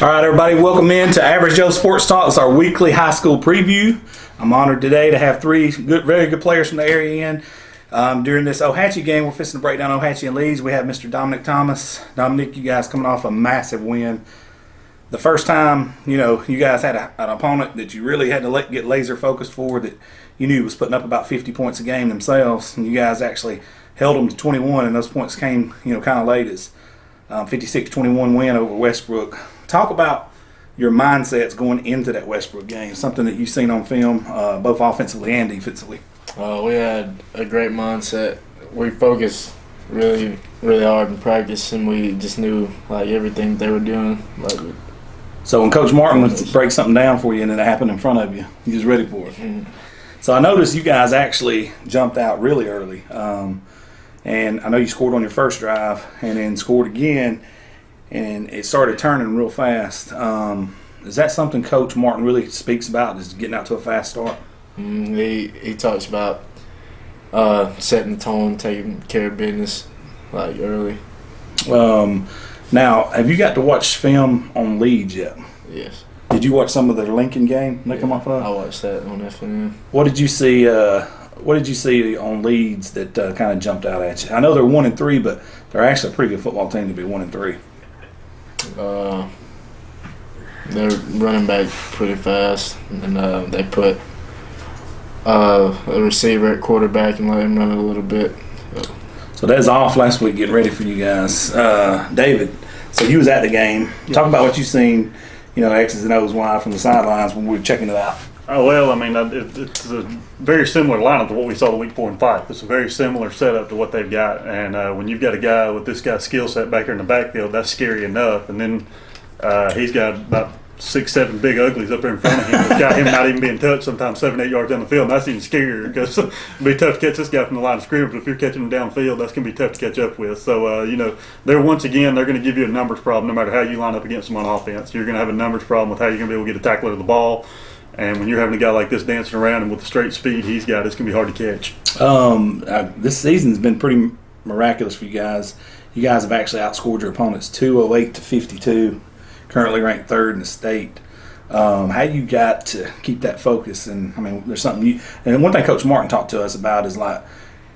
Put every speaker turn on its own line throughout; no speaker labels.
All right, everybody, welcome in to Average Joe Sports Talk. It's our weekly high school preview. I'm honored today to have three very good players from the area in. During this Ohatchee game, we're fixing to break down Ohatchee and Leeds. We have Mr. Dominic Thomas. Dominic, you guys coming off a massive win. The first time, you guys had an opponent that you really had to get laser focused for, that you knew was putting up about 50 points a game themselves, and you guys actually held them to 21, and those points came, kind of late as 56-21 win over Westbrook. Talk about your mindsets going into that Westbrook game, something that you've seen on film, both offensively and defensively.
We had a great mindset. We focused really, really hard in practice, and we just knew everything they were doing.
So when Coach Martin would break something down for you and it happened in front of you, you was ready for it.
Mm-hmm.
So I noticed you guys actually jumped out really early, and I know you scored on your first drive and then scored again. And it started turning real fast. Is that something Coach Martin really speaks about, is getting out to a fast start?
He talks about setting the tone, taking care of business early.
Now, have you got to watch film on Leeds yet?
Yes.
Did you watch some of their Lincoln game they come off of?
I watched that on FNN.
What did you see? What did you see on Leeds that kind of jumped out at you? I know they're 1-3, but they're actually a pretty good football team to be 1-3.
They're running back pretty fast, and they put a receiver at quarterback and let him run it a little bit.
So that's off last week, getting ready for you guys. David, so you was at the game. Talk about what you seen, X's and O's wide from the sidelines when we were checking it out.
Oh, well, I mean, it's a very similar lineup to what we saw the week 4 and 5. It's a very similar setup to what they've got. And when you've got a guy with this guy's skill set back here in the backfield, that's scary enough. And then he's got about 6-7 big uglies up there in front of him. It's got him not even being touched sometimes 7-8 yards down the field. And that's even scarier because it'll be tough to catch this guy from the line of scrimmage. But if you're catching him downfield, that's going to be tough to catch up with. So, they're going to give you a numbers problem no matter how you line up against them on offense. You're going to have a numbers problem with how you're going to be able to get a tackler to the ball. And when you're having a guy like this dancing around and with the straight speed he's got, it's going to be hard to catch.
This season's been pretty miraculous for you guys. You guys have actually outscored your opponents 208-52, currently ranked third in the state. How you got to keep that focus? And, I mean, there's something and one thing Coach Martin talked to us about is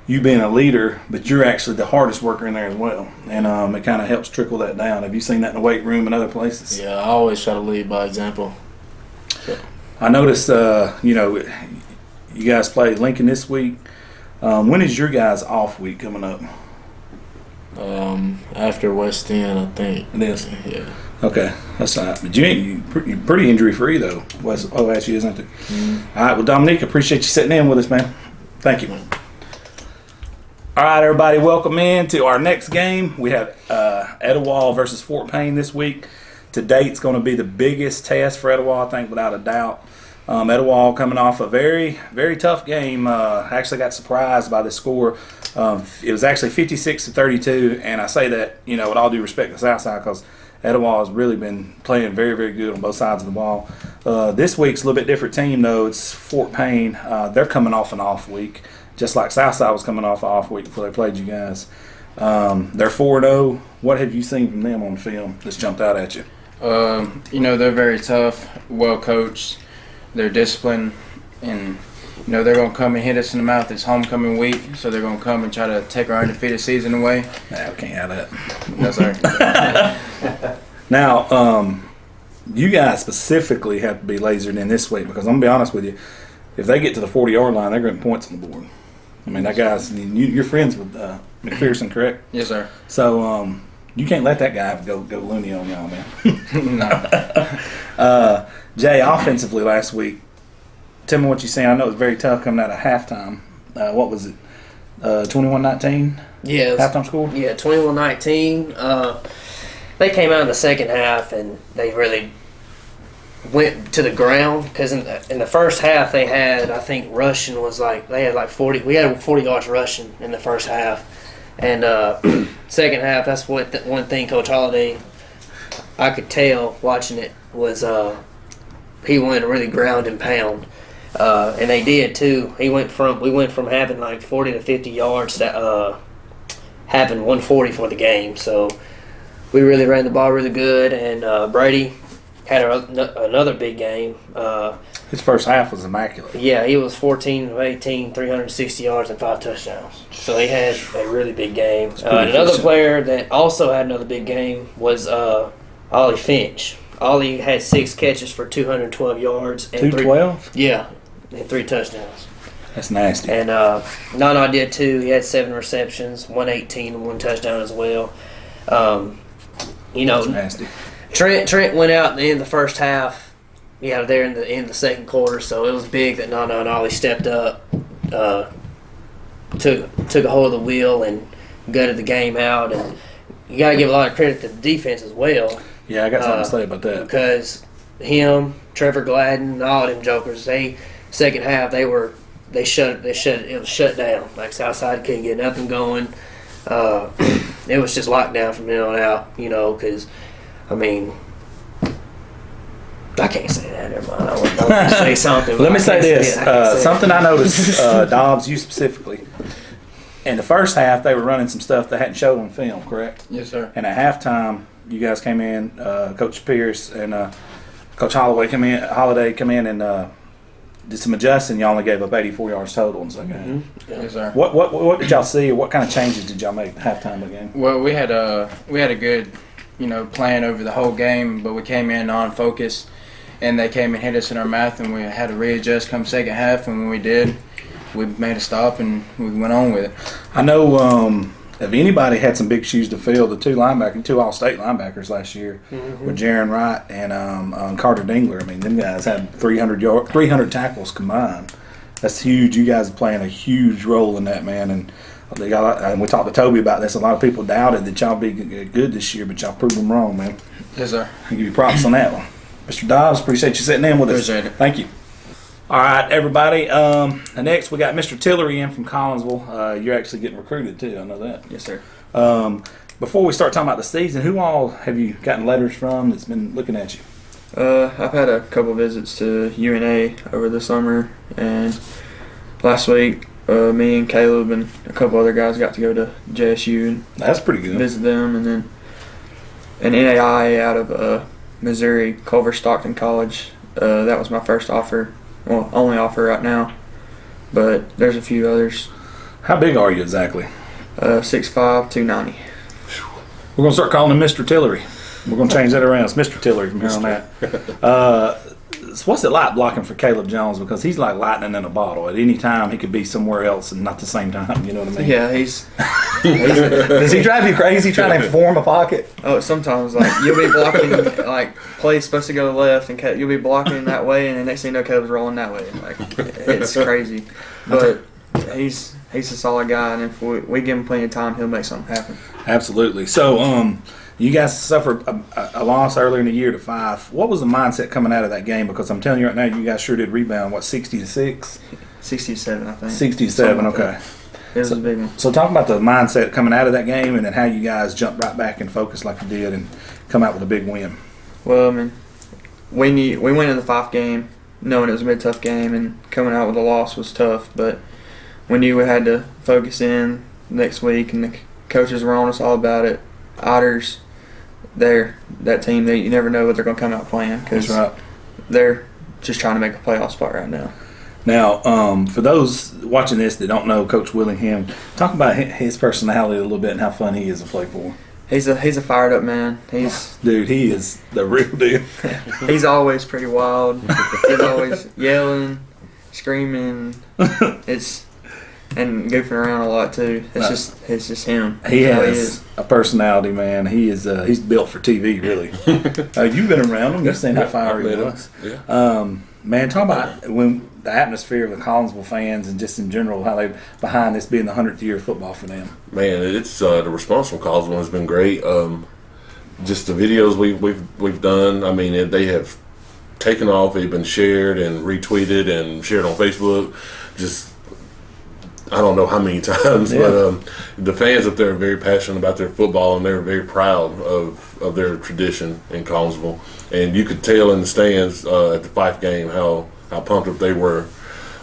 you being a leader, but you're actually the hardest worker in there as well. And it kind of helps trickle that down. Have you seen that in the weight room and other places?
Yeah, I always try to lead by example. So.
I noticed, you guys played Lincoln this week. When is your guys' off week coming up?
After West End, I think.
It is?
Yeah.
Okay, that's not. But you're pretty injury-free, though. Ohatchee, isn't it?
Mm-hmm.
All right, well, Dominique, appreciate you sitting in with us, man. Thank you. All right, everybody, welcome in to our next game. We have Etowah versus Fort Payne this week. Today it's going to be the biggest test for Etowah, I think, without a doubt. Etowah coming off a very, very tough game. Actually got surprised by the score. It was actually 56-32, and I say that, with all due respect to Southside, because Etowah has really been playing very, very good on both sides of the ball. This week's a little bit different team, though. It's Fort Payne. They're coming off an off week, just like Southside was coming off an off week before they played you guys. They're 4-0. What have you seen from them on film that's jumped out at you?
They're very tough, well coached. They're disciplined, and they're going to come and hit us in the mouth. It's homecoming week, so they're going to come and try to take our undefeated season away.
Nah, we can't have that.
That's right.
Now, you guys specifically have to be lasered in this week, because I'm going to be honest with you, if they get to the 40-yard line, they're getting points on the board. I mean, that guy's you're friends with McPherson, correct?
Yes, sir.
So you can't let that guy go loony on y'all, man.
No.
Jay, offensively last week, tell me what you seen. I know it was very tough coming out of halftime. What was it, 21-19?
Yeah.
Halftime score?
Yeah, 21-19. They came out in the second half, and they really went to the ground, because in the first half they had, I think, rushing was they had 40. We had 40 yards rushing in the first half. And second half, that's one thing Coach Holliday, I could tell watching it, was he wanted to really ground and pound. And they did too. We went from having 40 to 50 yards to having 140 for the game. So we really ran the ball really good. And Brady, had another big game.
His first half was immaculate.
Yeah, he was 14 of 18, 360 yards and 5 touchdowns. So he had a really big game. Another
efficient.
player that also had another big game was Ollie Finch. Ollie had 6 catches for 212 yards. And
212?
Yeah, and 3 touchdowns.
That's nasty.
And Nana did too. He had 7 receptions, 118 and 1 touchdown as well.
That's nasty.
Trent went out at the end of the first half. Yeah, there in the second quarter, so it was big that Nana and Ollie stepped up, took a hold of the wheel and gutted the game out. And you got to give a lot of credit to the defense as well.
Yeah, I got something to say about that.
Because him, Trevor Gladden, all of them jokers, second half it was shut down. Like Southside couldn't get nothing going. It was just locked down from then on out. Because I mean. I can't say that. Never mind. I want to say something.
Let me say this. Something I noticed, Dobbs, you specifically. In the first half, they were running some stuff they hadn't showed on film, correct?
Yes, sir.
And at halftime, you guys came in, Coach Pierce and Coach Holiday come in and did some adjusting. Y'all only gave up 84 yards total in the second half.
Yes, sir.
What did y'all see? Or what kind of changes did y'all make at halftime of the game?
Well, we had a good, plan over the whole game, but we came in on focus. And they came and hit us in our mouth, and we had to readjust come second half. And when we did, we made a stop, and we went on with it.
I know if anybody had some big shoes to fill, the two All-State linebackers last year with Jaron Wright and Carter Dingler. I mean, them guys had 300 tackles combined. That's huge. You guys are playing a huge role in that, man. And we talked to Toby about this. A lot of people doubted that y'all be good this year, but y'all proved them wrong, man.
Yes, sir.
I give you props on that one. Mr. Dobbs, appreciate you sitting in with us.
Appreciate it.
Thank you. All right, everybody. Next, we got Mr. Tillery in from Collinsville. You're actually getting recruited, too. I know that.
Yes, sir.
Before we start talking about the season, who all have you gotten letters from that's been looking at you?
I've had a couple visits to UNA over the summer, and last week, me and Caleb and a couple other guys got to go to JSU and
That's pretty good.
visit them, and then an NAI out of Missouri, Culver Stockton College. That was my first offer, well, only offer right now, but there's a few others.
How big are you exactly?
6'5", 290.
We're going to start calling him Mr. Tillery. We're going to change that around. It's Mr. Tillery from here on out. So what's it like blocking for Caleb Jones? Because he's like lightning in a bottle. At any time, he could be somewhere else and not the same time. You know what I mean?
Yeah, he's
Does he drive you crazy trying to form a pocket?
oh, sometimes like you'll be blocking like play's supposed to go left and you'll be blocking that way, and the next thing you know, Caleb's rolling that way. Like it's crazy, but he's a solid guy, and if we give him plenty of time, he'll make something happen.
Absolutely. So, you guys suffered a loss earlier in the year to 5. What was the mindset coming out of that game? Because I'm telling you right now, you guys sure did rebound. What, 60-6?
67, I think.
67.
Like
Okay.
that. It was a big one.
So talk about the mindset coming out of that game, and then how you guys jumped right back and focused like you did, and come out with a big win.
Well, I mean, we went in the 5th game knowing it was a bit tough game, and coming out with a loss was tough. But we knew we had to focus in next week, and the coaches were on us all about it. Otters, they're that team that you never know what they're going to come out playing, because
That's right.
they're just trying to make a playoff spot right now.
Now, for those watching this that don't know Coach Willingham, talk about his personality a little bit and how fun he is to play for.
He's a fired up man.
Dude, he is the real deal.
He's always pretty wild. He's always yelling, screaming. And goofing around a lot too. It's just him.
He
That's how
has a personality, man. He is he's built for TV, really. You've been around him. You've seen how fiery he was.
Yeah.
Man, talk about when the atmosphere of the Collinsville fans and just in general how they behind this being the 100th year of football for them.
Man, it's the response from Collinsville has been great. Just the videos we've done. I mean, they have taken off. They've been shared and retweeted and shared on Facebook. Just I don't know how many times, but the fans up there are very passionate about their football, and they're very proud of their tradition in Collinsville. And you could tell in the stands at the Fife game how pumped up they were.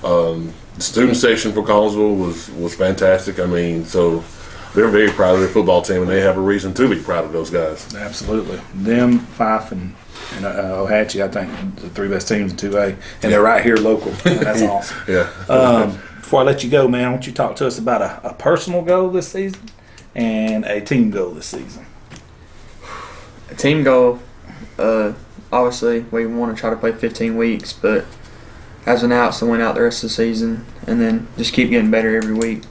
The student section for Collinsville was fantastic. I mean, so they're very proud of their football team, and they have a reason to be proud of those guys.
Absolutely. Them, Fife, and Ohatchee, I think, the 3 best teams in 2A, and they're right here local. That's awesome.
Yeah.
Before I let you go, man, I want you to talk to us about a personal goal this season and a team goal this season.
A team goal, obviously, we want to try to play 15 weeks, but as an out, so win out the rest of the season, and then just keep getting better every week.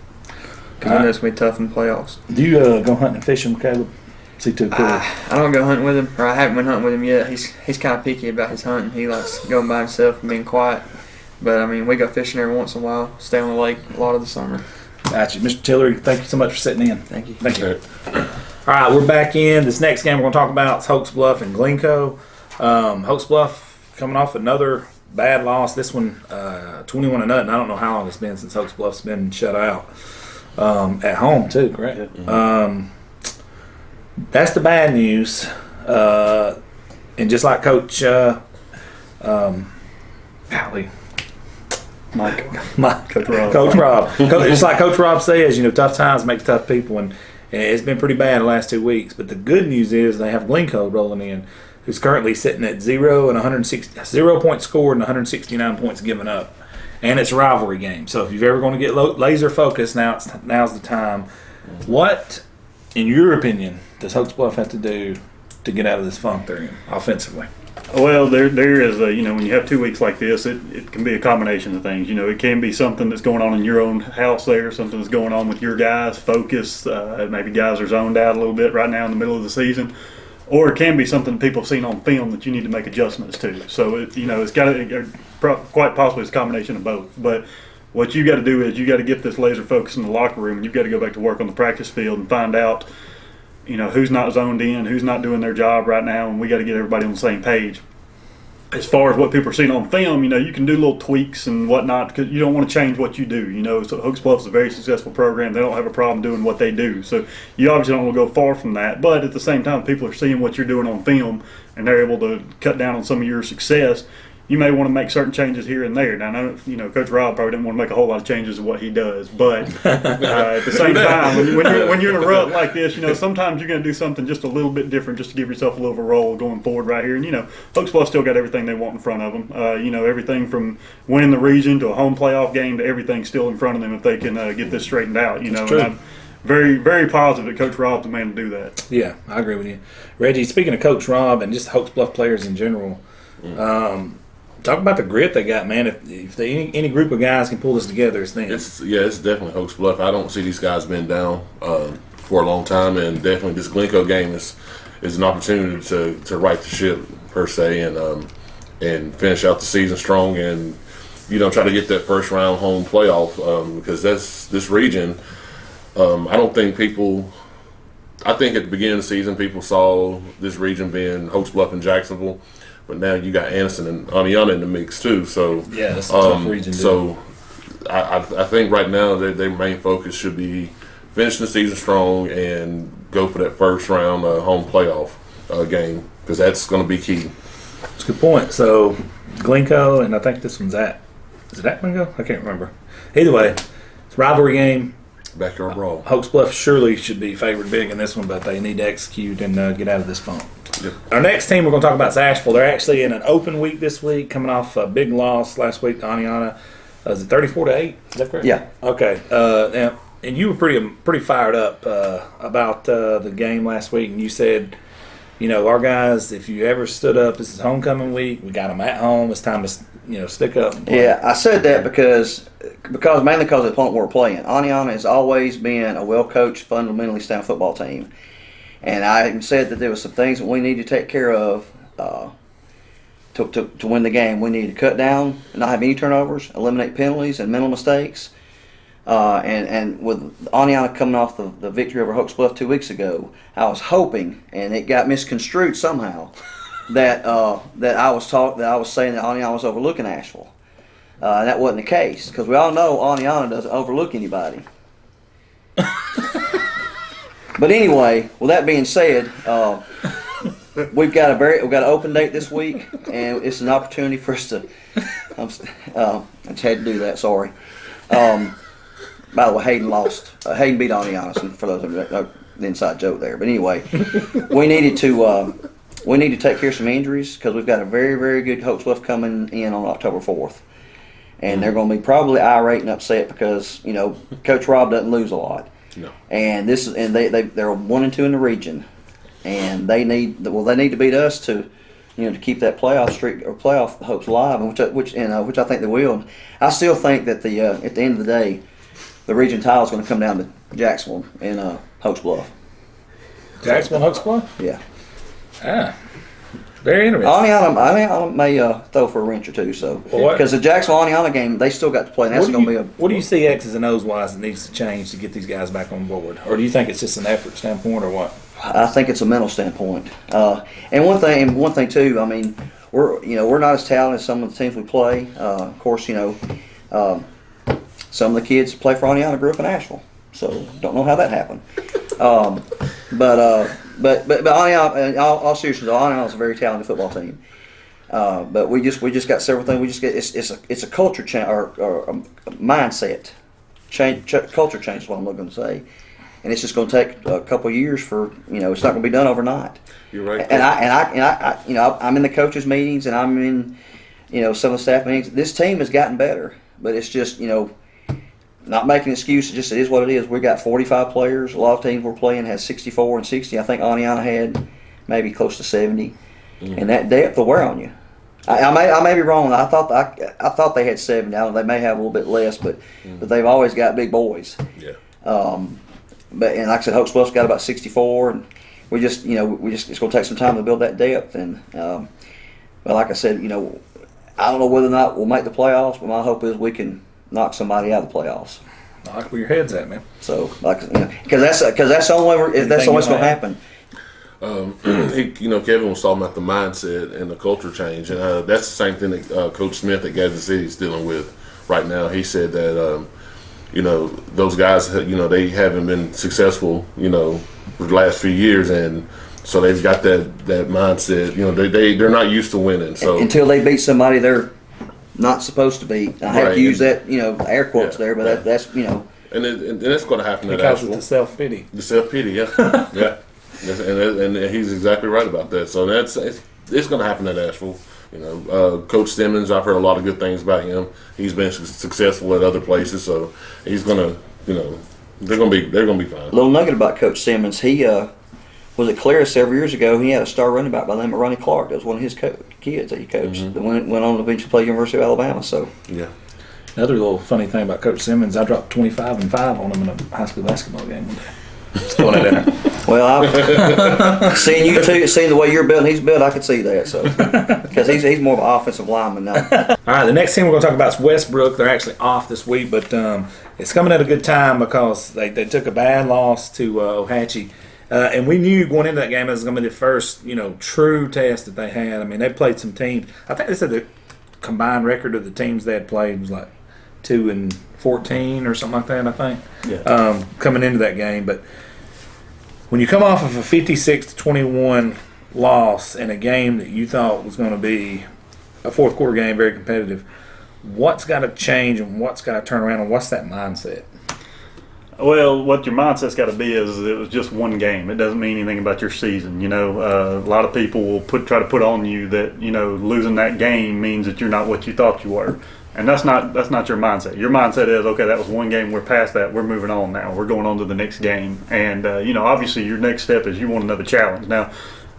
Because I know it's going to be tough in the playoffs.
Do you go hunting and fishing with Caleb? Is he too cool?
I don't go hunting with him, or I haven't been hunting with him yet. He's kind of picky about his hunting. He likes going by himself and being quiet. But, I mean, we go fishing every once in a while, stay on the lake a lot of the summer.
Gotcha. Mr. Tillery, thank you so much for sitting in.
Thank you.
Thank you. All right, we're back in. This next game we're going to talk about is Hoax Bluff and Glencoe. Hoax Bluff coming off another bad loss. This one, 21-0. I don't know how long it's been since Hoax Bluff's been shut out. At home, too, correct?
Mm-hmm.
That's the bad news. And just like Coach Coach Rob. Just like Coach Rob says, tough times make tough people, and it's been pretty bad the last 2 weeks. But the good news is they have Glencoe rolling in, who's currently sitting at 0 points scored and 169 points given up, and it's a rivalry game. So if you're ever going to get laser focused, now's the time. What, in your opinion, does Hoax Bluff have to do to get out of this funk they're in offensively?
Well, there is when you have 2 weeks like this, it can be a combination of things. It can be something that's going on in your own house there, something that's going on with your guys' focus. Maybe guys are zoned out a little bit right now in the middle of the season. Or it can be something people have seen on film that you need to make adjustments to. So, it's got to, quite possibly it's a combination of both. But what you got to do is you got to get this laser focus in the locker room, and you've got to go back to work on the practice field and find out, who's not zoned in, who's not doing their job right now, and we got to get everybody on the same page. As far as what people are seeing on film, you can do little tweaks and whatnot because you don't want to change what you do. So Hoax Bluff is a very successful program. They don't have a problem doing what they do. So you obviously don't want to go far from that. But at the same time, people are seeing what you're doing on film and they're able to cut down on some of your success. You may want to make certain changes here and there. Now, I know, Coach Rob probably didn't want to make a whole lot of changes to what he does, but at the same time, when you're in a rut like this, sometimes you're going to do something just a little bit different just to give yourself a little of a roll going forward right here. And, Hoax Bluff still got everything they want in front of them. Everything from winning the region to a home playoff game to everything still in front of them if they can get this straightened out. And I'm very, very positive that Coach Rob's the man to do that.
Yeah, I agree with you. Reggie, speaking of Coach Rob and just Hoax Bluff players in general, talk about the grit they got, man. If any group of guys can pull this together, it's them.
It's definitely Hoax Bluff. I don't see these guys being down for a long time, and definitely this Glencoe game is an opportunity to right the ship per se, and finish out the season strong, and try to get that first round home playoff because that's this region. I don't think people. I think at the beginning of the season, people saw this region being Hoax Bluff and Jacksonville. But now you got Anniston and Aniana in the mix too. So
yeah, that's a tough region.
So I think right now their main focus should be finishing the season strong and go for that first round home playoff game because that's going to be key.
That's a good point. So Glencoe, and I think this one's is it at Glencoe? I can't remember. Either way, it's a rivalry game.
Backyard brawl.
Hoax Bluff surely should be favored big in this one, but they need to execute and get out of this funk.
Yep.
Our next team we're going to talk about is Ashville. They're actually in an open week this week, coming off a big loss last week to Aniana. Is it 34-8? Is that correct?
Yeah.
Okay. Now, and you were pretty fired up about the game last week, and you said, our guys, if you ever stood up, this is homecoming week. We got them at home. It's time to stick up. And play.
Yeah, I said that because mainly because of the opponent we're playing. Aniana has always been a well-coached, fundamentally sound football team. And I said that there were some things that we need to take care of to win the game. We need to cut down, not have any turnovers, eliminate penalties and mental mistakes. And with Aniana coming off the victory over Hoax Bluff 2 weeks ago, I was hoping, and it got misconstrued somehow, that I was saying that Aniana was overlooking Asheville. And that wasn't the case, because we all know Aniana doesn't overlook anybody. But anyway, with that being said, we've got an open date this week, and it's an opportunity for us to. I just had to do that. Sorry. By the way, Hayden lost. Hayden beat Aniana, for those of you that know the inside joke there. But anyway, we need to take care of some injuries because we've got a very, very good Hoax Bluff coming in on October 4th. And they're going to be probably irate and upset because, Coach Rob doesn't lose a lot.
No.
And they're 1-2 in the region. And they need to beat us to keep that playoff streak or playoff hopes alive, and which I think they will. And I still think that at the end of the day, the region title is going to come down to Jacksonville and Hoax Bluff.
Jacksonville, Hoax Bluff?
Yeah.
Very interesting.
Aniana may throw for a wrench or two, because the Jacksonville Aniana game, they still got to play. And that's going to be a.
What do you see X's and O's wise that needs to change to get these guys back on board, or do you think it's just an effort standpoint, or what?
I think it's a mental standpoint. And one thing too. I mean, we're not as talented as some of the teams we play. Of course, some of the kids who play for Aniana grew up in Ashville, so don't know how that happened. But Aniana, all seriousness, Aniana is a very talented football team. But we just got several things. It's a culture change or a mindset change. Culture change is what I'm looking to say, and it's just going to take a couple of years for it's not going to be done overnight.
You're right.
And I'm in the coaches meetings and I'm in some of the staff meetings. This team has gotten better, but it's just not making excuses. Just it is what it is. We got 45 players. A lot of teams we're playing has 64 and 60. I think Aniana had maybe close to 70, and that depth will wear on you. I may be wrong. I thought they had 7 now. They may have a little bit less, but they've always got big boys.
Yeah.
But like I said, Hoax Bluff's got about 64, and it's going to take some time to build that depth. And but like I said, I don't know whether or not we'll make the playoffs, but my hope is we can knock somebody out of the playoffs.
I like where your head's at, man.
So, because that's the only way that's what's going to happen.
Kevin was talking about the mindset and the culture change, and that's the same thing that Coach Smith at Gaza City is dealing with right now. He said that those guys, they haven't been successful, for the last few years, and so they've got that mindset. They're not used to winning. So
until they beat somebody they're not supposed to beat. I have to use that, air quotes there, but that's And
that's going to happen at
because
Asheville.
of the self-pity.
The self-pity, yeah. Yeah. And he's exactly right about that. So it's going to happen at Asheville. Coach Simmons, I've heard a lot of good things about him. He's been successful at other places, so he's going to, they're going to be fine.
A little nugget about Coach Simmons. He was at Claris several years ago. He had a star running back by the name of Ronnie Clark. That was one of his kids that he coached. That went on to eventually play University of Alabama. So
yeah.
Another little funny thing about Coach Simmons, I dropped 25 and 5 on him in a high school basketball game one day. Just throwing it in there.
Well, I've seen you too. Seeing the way you're built, and he's built, I could see that. So because he's more of an offensive lineman now.
All right, the next team we're going to talk about is Westbrook. They're actually off this week, but it's coming at a good time because they took a bad loss to Ohatchee. And we knew going into that game it was going to be the first, true test that they had. I mean, they played some teams. I think they said the combined record of the teams they had played was like 2-14 or something like that, I think. Yeah. Coming into that game. But when you come off of a 56-21 loss in a game that you thought was going to be a fourth quarter game, very competitive, what's got to change and what's got to turn around and what's that mindset?
Well, what your mindset's got to be is it was just one game. It doesn't mean anything about your season. A lot of people will try to put on you that losing that game means that you're not what you thought you were, and that's not your mindset. Your mindset is, okay, that was one game. We're past that. We're moving on now. We're going on to the next game, and obviously your next step is you want another challenge. Now,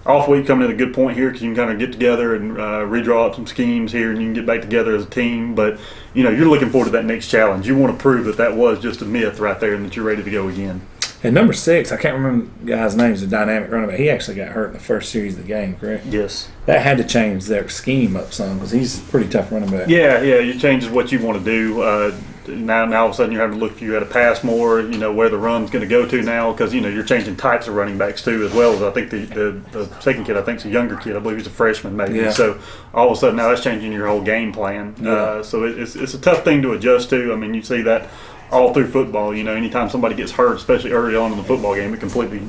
off week coming at a good point here because you can kind of get together and redraw up some schemes here, and you can get back together as a team. But you're looking forward to that next challenge. You want to prove that was just a myth right there, and that you're ready to go again.
And number 6, I can't remember the guy's name. He's a dynamic running back. He actually got hurt in the first series of the game, correct?
Yes.
That had to change their scheme up some because he's a pretty tough running back.
Yeah. It changes what you want to do. Now all of a sudden you're having to look if you had to pass more, where the run's going to go to now because, you're changing types of running backs too as well as I think the second kid, I think is a younger kid. I believe he's a freshman maybe.
Yeah.
So all of a sudden now that's changing your whole game plan.
Yeah.
So it's a tough thing to adjust to. I mean, you see that all through football. Anytime somebody gets hurt, especially early on in the football game, it completely,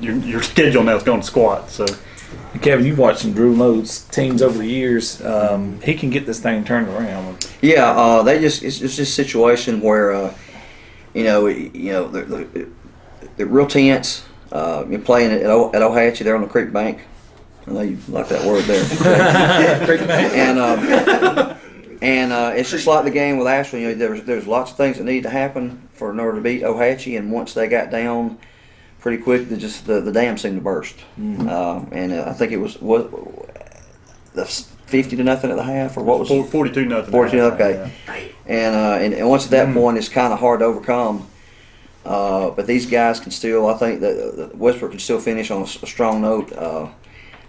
your schedule now is going to squat. So,
Kevin, you've watched some Drew Lowe's teams over the years. He can get this thing turned around.
Yeah, it's just a situation where they're real tense. You're playing at Ohatchee, they're on the creek bank. I know you like that word there. Creek bank. And it's just like the game with Ashville. There's lots of things that need to happen in order to beat Ohatchee, and once they got down pretty quick, the dam seemed to burst. And I think it was 50-0 at the half, or what was it?
42-0.
42, okay. Yeah. And once at that point, it's kind of hard to overcome. But these guys can still, I think that Westbrook can still finish on a strong note.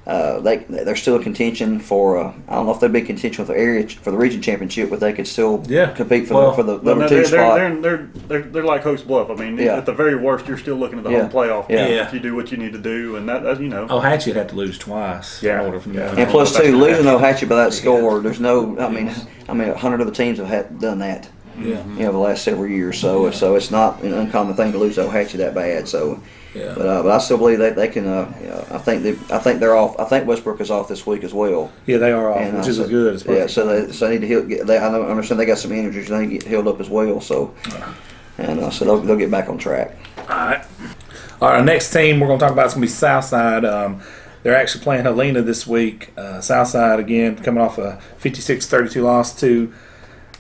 They're still in contention for. I don't know if they'd be in contention for the region championship, but they could still compete for the number 2 spot.
They're like Host Bluff. I mean, at the very worst, you're still looking at the home playoff if you do what you need to do, and that
Ohatchee would have to lose twice in order for them.
And plus, too, losing Ohatchee by that score, there's no. I mean, 100 other teams have done that.
Yeah.
The last several years, so it's not an uncommon thing to lose Ohatchee that bad. So.
Yeah.
But I still believe they can. I think they're off. I think Westbrook is off this week as well.
Yeah, they are off, which is good.
Yeah, so they need to heal. I understand they got some injuries. They need to get healed up as well. So, so they'll get back on track.
All right. Our next team we're going to talk about is going to be Southside. They're actually playing Helena this week. Southside again coming off a 56-32 loss to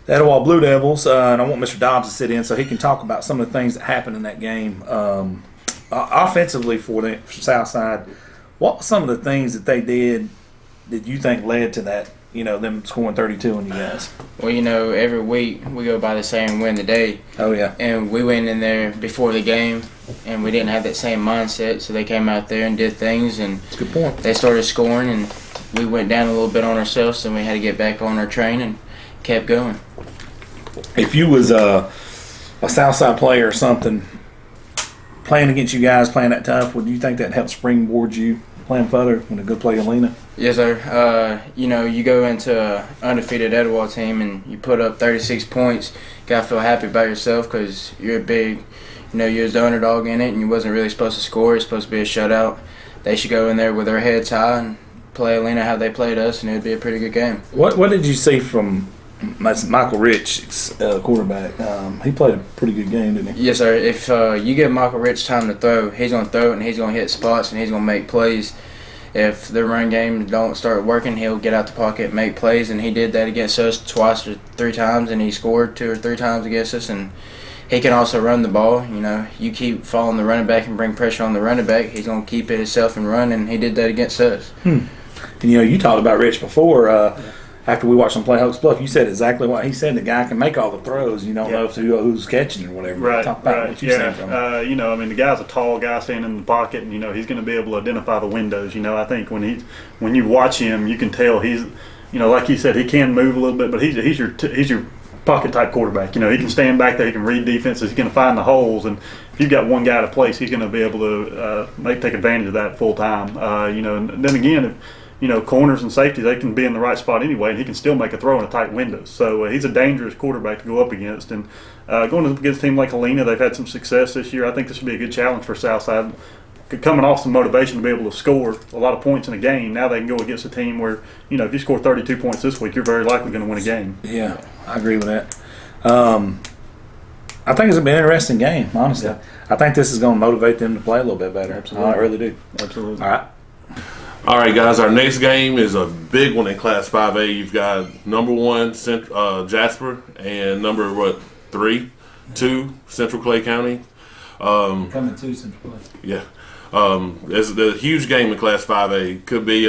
the Etowah Blue Devils, and I want Mr. Dobbs to sit in so he can talk about some of the things that happened in that game. Offensively for Southside, what were some of the things that they did that you think led to that, them scoring 32 on you guys?
Well, every week we go by the same win the day.
Oh, yeah.
And we went in there before the game, and we didn't have that same mindset, so they came out there and did things, and
that's a good point.
They started scoring, and we went down a little bit on ourselves, and we had to get back on our train and kept going.
If you was a Southside player or something, playing against you guys, playing that tough, would you think that helped springboard you playing further when a good play Helena?
Yes, sir. You go into an undefeated Etowah team and you put up 36 points. You got to feel happy about yourself because you're a big, you're the underdog in it and you wasn't really supposed to score. It's supposed to be a shutout. They should go in there with their heads high and play Helena how they played us, and it would be a pretty good game.
What did you see from Michael Rich, quarterback? He played a pretty good game, didn't he?
Yes, sir. If you give Michael Rich time to throw, he's going to throw it and he's going to hit spots and he's going to make plays. If the run game don't start working, he'll get out the pocket and make plays, and he did that against us twice or 3 times, and he scored 2 or 3 times against us. And he can also run the ball. You keep following the running back and bring pressure on the running back, he's going to keep it himself and run, and he did that against us.
And you talked about Rich before. After we watched him play Hokes Bluff, you said exactly what he said. The guy can make all the throws. You don't know who's catching or whatever.
Right,
Talk about what you've seen from him.
The guy's a tall guy standing in the pocket, and he's going to be able to identify the windows. I think when you watch him, you can tell he's, like he said, he can move a little bit, but he's your pocket type quarterback. He can stand back there, he can read defenses, he's going to find the holes, and if you've got one guy to place, he's going to be able to take advantage of that full time. And then again, if corners and safety, they can be in the right spot anyway, and he can still make a throw in a tight window. So he's a dangerous quarterback to go up against. And going up against a team like Helena, they've had some success this year. I think this would be a good challenge for Southside. Coming off some motivation to be able to score a lot of points in a game, now they can go against a team where, if you score 32 points this week, you're very likely going to win a game.
Yeah, I agree with that. I think it's going to be an interesting game, honestly. Yeah. I think this is going to motivate them to play a little bit better.
Absolutely.
I really do.
Absolutely.
All right, guys, our next game is a big one in Class 5A. You've got number 1, Jasper, and number, 2, Central Clay County.
Coming to Central Clay.
Yeah. It's a huge game in Class 5A. Could be,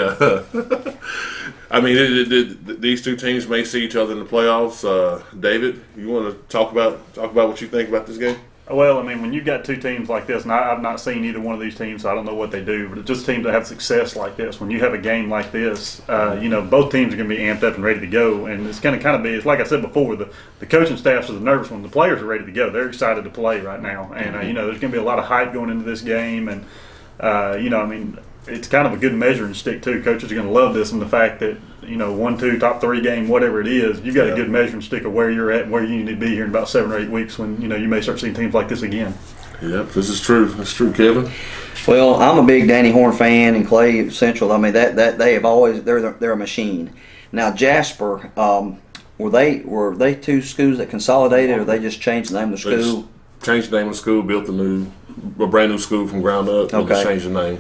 these 2 teams may see each other in the playoffs. David, you want to talk about what you think about this game?
Well, when you've got 2 teams like this, and I've not seen either one of these teams, so I don't know what they do, but it's just teams that have success like this. When you have a game like this, both teams are going to be amped up and ready to go, and it's going to kind of be, it's like I said before, the coaching staffs are the nervous ones. The players are ready to go. They're excited to play right now, and, there's going to be a lot of hype going into this game, and, it's kind of a good measuring stick too. Coaches are going to love this, and the fact that 1, 2, top 3 game, whatever it is, you've got a good measuring stick of where you're at and where you need to be here in about 7 or 8 weeks when you may start seeing teams like this again.
Yep, this is true. That's true, Kevin.
Well, I'm a big Danny Horn fan and Clay Central. I mean that they have always they're a machine. Now Jasper, were they 2 schools that consolidated, or they just changed the name of the school?
Changed the name of the school, built a brand new school from ground up.
Okay.
Just changed the name.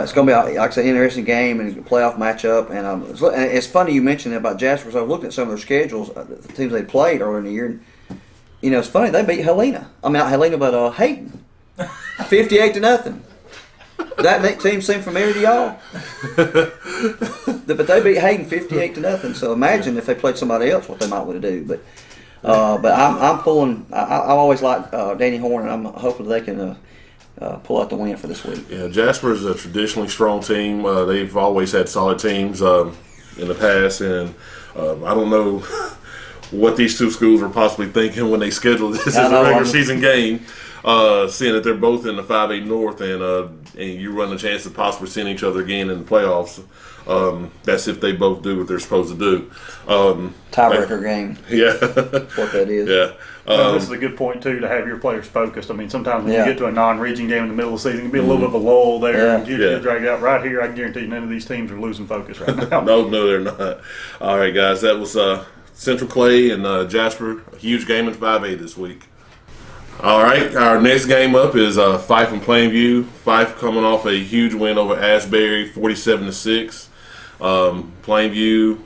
It's going to be, like I said, an interesting game and a playoff matchup. And it's funny you mentioned about Jasper. So I was looking at some of their schedules, the teams they played earlier in the year. And, it's funny, they beat Helena. I mean, not Helena, but Hayden. 58-0. That team seemed familiar to y'all? But they beat Hayden 58-0. So imagine if they played somebody else, what they might want to do. But I'm pulling. I always like Danny Horn, and I'm hoping they can pull out the win for this week.
Yeah, Jasper is a traditionally strong team. They've always had solid teams in the past, and I don't know what these 2 schools were possibly thinking when they scheduled this as a regular season game. Seeing that they're both in the 5A North, and you run the chance of possibly seeing each other again in the playoffs. That's if they both do what they're supposed to do.
Tiebreaker game.
Yeah,
That's what that is.
yeah.
This is a good point too to have your players focused. I mean, sometimes when you get to a non-region game in the middle of the season, it can be a little bit of a lull there.
Yeah.
And you drag it out right here. I guarantee you, none of these teams are losing focus right now.
No, they're not. All right, guys, that was Central Clay and Jasper. A huge game in 5A this week. All right, our next game up is Fife and Plainview. Fife coming off a huge win over Asbury, 47-6. Plainview,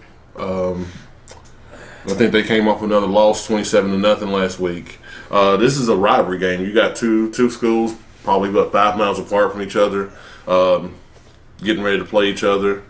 I think they came off another loss, 27-0 last week. This is a rivalry game. You got two schools, probably about 5 miles apart from each other, getting ready to play each other.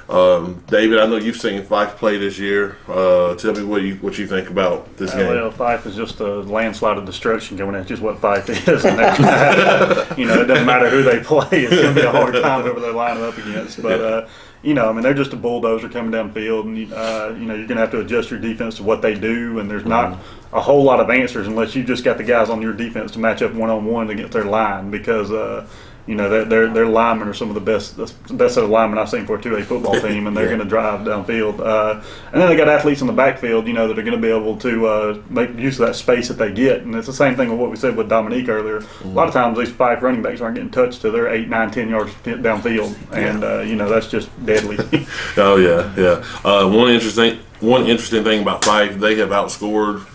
David, I know you've seen Fife play this year. Tell me what you think about this game.
Well, Fife is just a landslide of destruction going at just what Fife is. And it doesn't matter who they play. It's going to be a hard time whoever they line up against. But, they're just a bulldozer coming downfield. And, you're going to have to adjust your defense to what they do. And there's not a whole lot of answers unless you just got the guys on your defense to match up one-on-one against their line because their linemen are some of the best set of linemen I've seen for a 2A football team, and they're going to drive downfield. And then they got athletes in the backfield, that are going to be able to make use of that space that they get. And it's the same thing with what we said with Dominique earlier. A lot of times these 5 running backs aren't getting touched to their 8, 9, 10 yards downfield, and that's just deadly.
Oh yeah. One interesting thing about Fife, they have outscored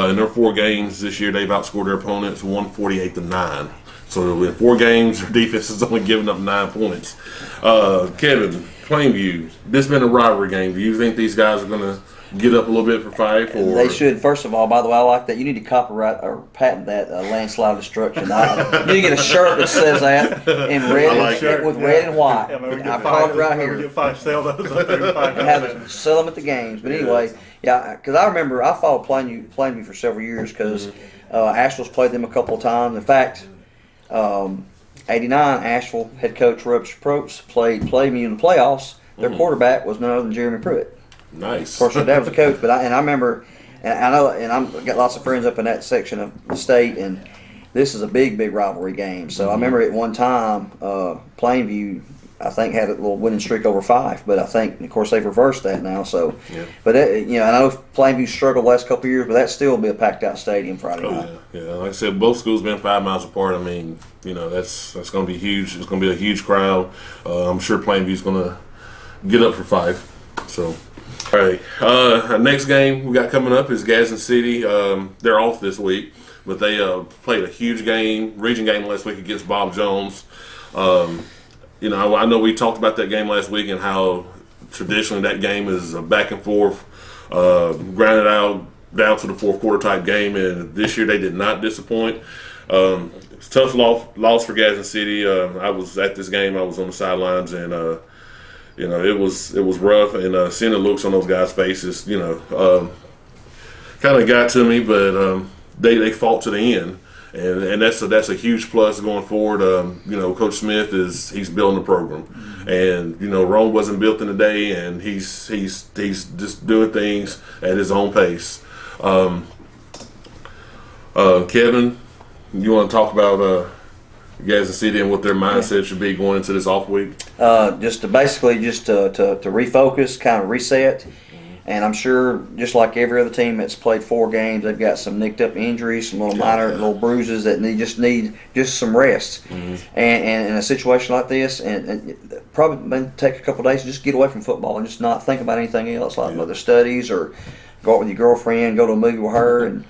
in their 4 games this year. They've outscored their opponents 148-9. So in 4 games, their defense has only given up 9 points. Kevin, Plainview, this has been a rivalry game. Do you think these guys are going to get up a little bit for Fife? Or?
They should. First of all, by the way, I like that. You need to copyright or patent that landslide destruction. You need to get a shirt that says that in red with red and white. I call it right here.
Get Fife, sell those up there.
Sell them at the games. But anyway, because I remember I followed Plainview for several years because Asheville's played them a couple of times. In fact, 89, Asheville head coach Rupes Probst played me in the playoffs. Their quarterback was none other than Jeremy Pruitt.
Nice.
Of course, their dad was a coach, but I remember, and I know, and I've got lots of friends up in that section of the state, and this is a big rivalry game. So I remember at one time, Plainview, I think, had a little winning streak over Fife, but I think, of course, they've reversed that now. So, but I know Plainview struggled the last couple of years, but that still will be a packed out stadium Friday night.
Yeah. Like I said, both schools been 5 miles apart. I mean, that's going to be huge. It's going to be a huge crowd. I'm sure Plainview's going to get up for Fife. So, all right. Our next game we got coming up is Gaza City. They're off this week, but they played a huge region game last week against Bob Jones. I know we talked about that game last week and how traditionally that game is a back and forth, grounded out down to the fourth quarter type game, and this year they did not disappoint. It's a tough loss for Gaza City. I was at this game. I was on the sidelines, and it was rough. And seeing the looks on those guys' faces, kind of got to me. But they fought to the end. And that's a huge plus going forward. Coach Smith he's building the program, and Rome wasn't built in a day, and he's just doing things at his own pace. Kevin, you want to talk about Gaza City and what their mindset should be going into this off week?
Just to refocus, kind of reset. And I'm sure, just like every other team that's played 4 games, they've got some nicked up injuries, some little minor little bruises that need some rest. And in a situation like this, and probably take a couple of days to just get away from football and just not think about anything else, like whether studies or go out with your girlfriend, go to a movie with her, and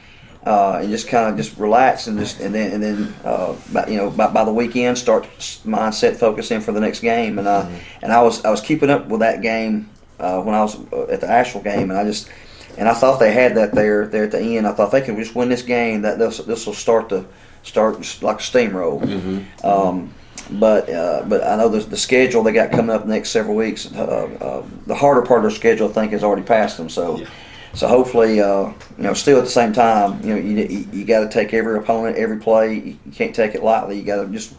just kind of just relax and then by the weekend start mindset focusing for the next game. And I was keeping up with that game. When I was at the Ashville game, and I thought they had that there at the end. I thought they could just win this game. That this will start like a steamroll. But I know the schedule they got coming up the next several weeks. The harder part of their schedule, I think, has already passed them. So hopefully, still at the same time, you got to take every opponent, every play. You can't take it lightly. You got to just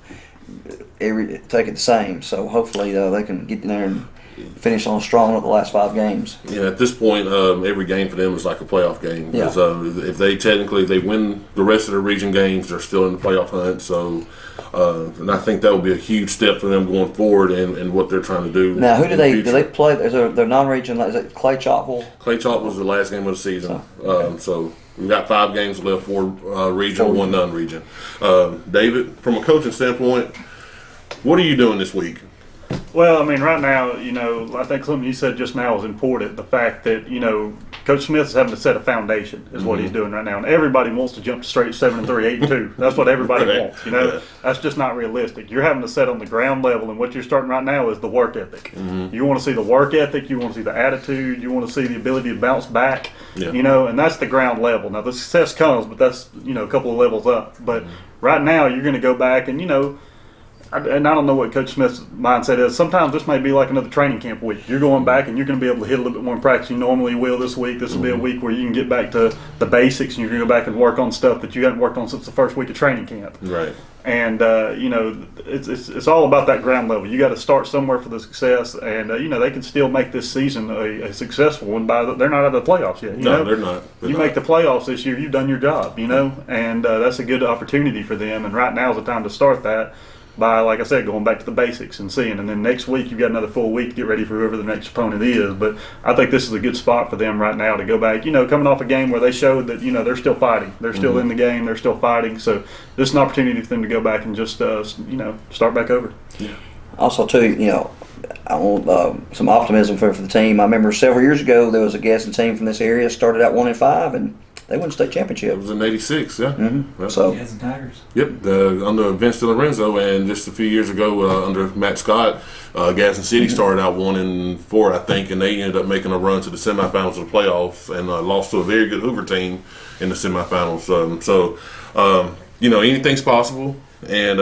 take it the same. So hopefully they can get in there and finish on strong with the last 5 games.
Yeah, at this point, every game for them is like a playoff game.
Yeah.
If they win the rest of the region games, they're still in the playoff hunt. So, and I think that will be a huge step for them going forward and what they're trying to do.
Now, who do they play? Is their non-region? Is it Clay Chalkville?
Clay Chalk was the last game of the season. So we've got 5 games left, 4 regional, 1 non-region. David, from a coaching standpoint, what are you doing this week?
Well, I mean, right now, I think something you said just now is important. The fact that, Coach Smith is having to set a foundation is what he's doing right now. And everybody wants to jump straight 7-3, 8-2. That's what everybody wants, That's just not realistic. You're having to set on the ground level, and what you're starting right now is the work ethic. You want to see the work ethic. You want to see the attitude. You want to see the ability to bounce back, and that's the ground level. Now, the success comes, but that's, a couple of levels up. But right now, you're going to go back and, and I don't know what Coach Smith's mindset is. Sometimes this may be like another training camp week. You're going back and you're going to be able to hit a little bit more in practice. You normally will this week. This will be a week where you can get back to the basics and you're going to go back and work on stuff that you haven't worked on since the first week of training camp.
Right.
And, it's all about that ground level. You got to start somewhere for the success. And, they can still make this season a successful one. They're not out of the playoffs yet.
No, they're not.
Make the playoffs this year, you've done your job, and that's a good opportunity for them. And right now is the time to start that. By, like I said, going back to the basics and seeing. And then next week, you've got another full week to get ready for whoever the next opponent is. But I think this is a good spot for them right now to go back, coming off a game where they showed that, they're still fighting. They're still in the game. They're still fighting. So this is an opportunity for them to go back and just, start back over.
Yeah. Also, too, I want some optimism for the team. I remember several years ago, there was a Gadsden team from this area, started out 1-5, and they won state championship.
It was in '86, yeah. Yep.
So,
Gadsden Tigers.
Yep, under Vince DiLorenzo, and just a few years ago under Matt Scott, Gadsden City started out 1-4, I think, and they ended up making a run to the semifinals of the playoffs and lost to a very good Hoover team in the semifinals. Anything's possible, and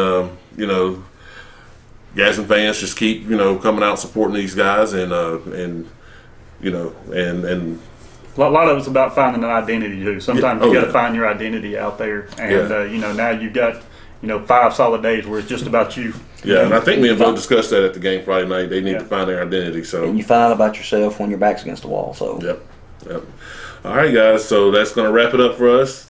Gadsden fans just keep coming out supporting these guys, and
A lot of it's about finding an identity too. Sometimes you got to find your identity out there, and now you've got 5 solid days where it's just about you.
Yeah, and I think me and Bo discussed that at the game Friday night. They need to find their identity. So
and you find out about yourself when your back's against the wall. So
yep. All right, guys. So that's going to wrap it up for us.